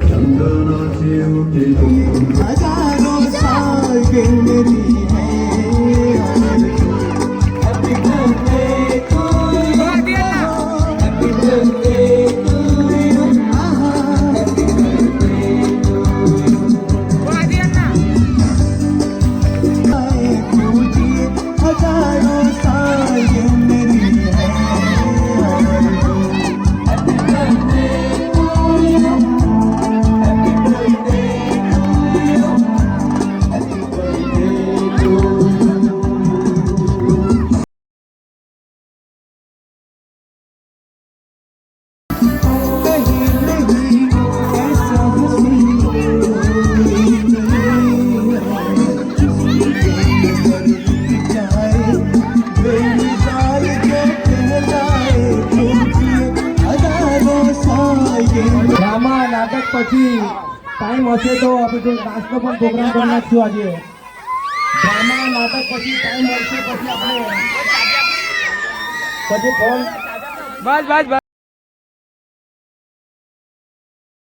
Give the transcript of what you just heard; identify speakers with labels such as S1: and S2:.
S1: चंदनाचे उठे कुमकुम
S2: हजारों साल के मेरी है happy birthday to you happy birthday to you happy birthday to you आए पूजिए हजारों साल के मेरी है happy birthday to you happy birthday to you happy birthday to you नहीं नहीं ऐसा हंसी जाए बेमिसाल के कहलाए हजारों साल के
S3: ડ્રામા નાટક પછી ટાઈમ હશે તો આપણે નાસ્તો પણ પ્રોગ્રામ કરી નાખશું આજે ડ્રામા નાટક પછી ટાઈમ મળશે પછી આપણે પછી ફોન બસ